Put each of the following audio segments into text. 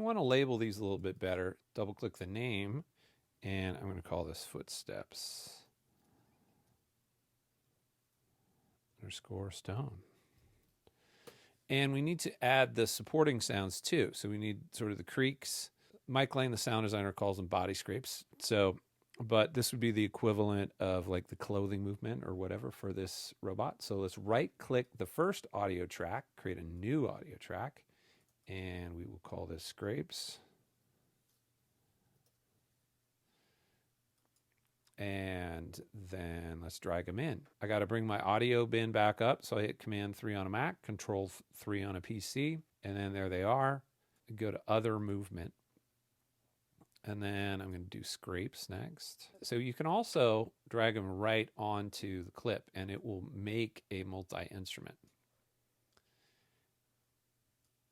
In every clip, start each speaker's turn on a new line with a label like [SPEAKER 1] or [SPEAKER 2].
[SPEAKER 1] want to label these a little bit better. Double click the name, and I'm going to call this footsteps _ stone. And we need to add the supporting sounds too. So we need sort of the creaks. Mike Lane, the sound designer, calls them body scrapes. So, but this would be the equivalent of like the clothing movement or whatever for this robot. So let's right click the first audio track, create a new audio track, and we will call this Scapes. And then let's drag them in. I got to bring my audio bin back up. So I hit Command 3 on a Mac, Control 3 on a PC, and then there they are. Go to Other Movement. And then I'm going to do Scapes next. So you can also drag them right onto the clip, and it will make a multi-instrument.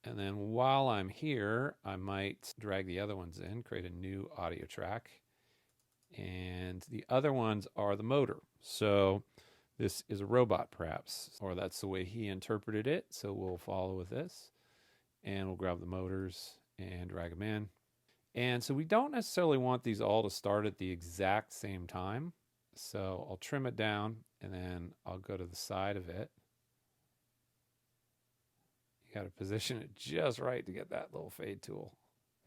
[SPEAKER 1] And then while I'm here, I might drag the other ones in, create a new audio track. And the other ones are the motor. So this is a robot perhaps, or that's the way he interpreted it. So we'll follow with this, and we'll grab the motors and drag them in. And so we don't necessarily want these all to start at the exact same time. So I'll trim it down, and then I'll go to the side of it. You got to position it just right to get that little fade tool.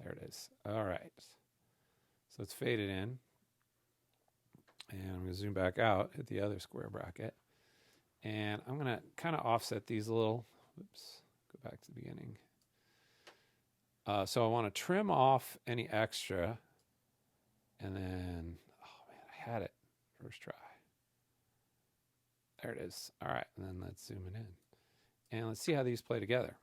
[SPEAKER 1] There it is. All right. So it's faded in. And I'm going to zoom back out, hit the other square bracket. And I'm going to kind of offset these a little. Oops, go back to the beginning. So I want to trim off any extra. And then, oh man, I had it first try. There it is. All right, and then let's zoom it in. And let's see how these play together.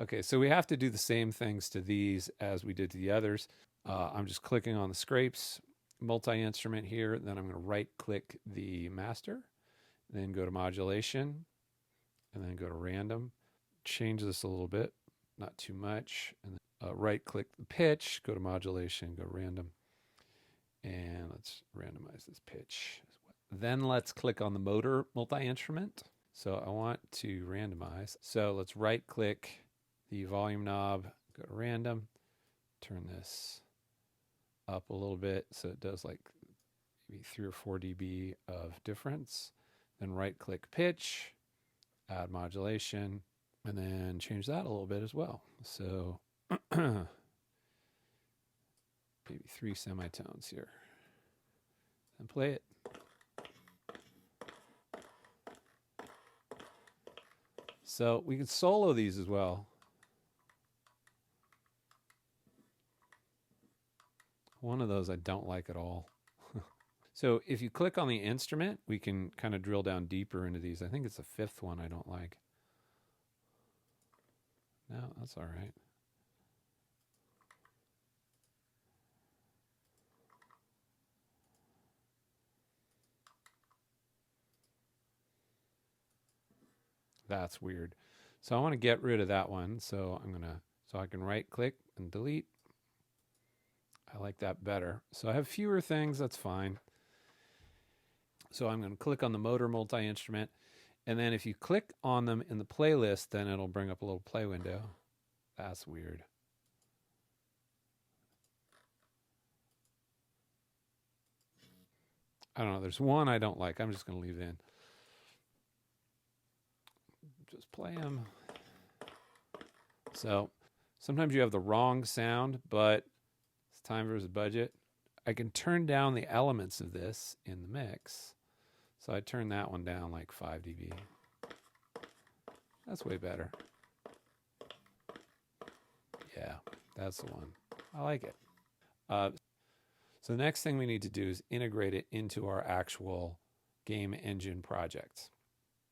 [SPEAKER 1] Okay, so we have to do the same things to these as we did to the others. I'm just clicking on the Scapes multi-instrument here. Then I'm going to right-click the master, then go to modulation, and then go to random. Change this a little bit, not too much. And then right-click the pitch, go to modulation, go random. And let's randomize this pitch. Then let's click on the motor multi-instrument. So I want to randomize. So let's right-click the volume knob, go to random, turn this up a little bit so it does like maybe 3 or 4 dB of difference. Then right-click pitch, add modulation, and then change that a little bit as well. So maybe 3 semitones here. And play it. So we can solo these as well. One of those I don't like at all. So if you click on the instrument, we can kind of drill down deeper into these. I think it's the 5th one I don't like. No, that's all right. That's weird. So I want to get rid of that one. So I can right click and delete. I like that better. So I have fewer things, that's fine. So I'm going to click on the motor multi-instrument. And then if you click on them in the playlist, then it'll bring up a little play window. That's weird. I don't know. There's one I don't like. I'm just going to leave it in. Just play them. So sometimes you have the wrong sound, but it's time versus budget. I can turn down the elements of this in the mix. So I turn that one down like 5 dB. That's way better. Yeah, that's the one. I like it. So the next thing we need to do is integrate it into our actual game engine projects.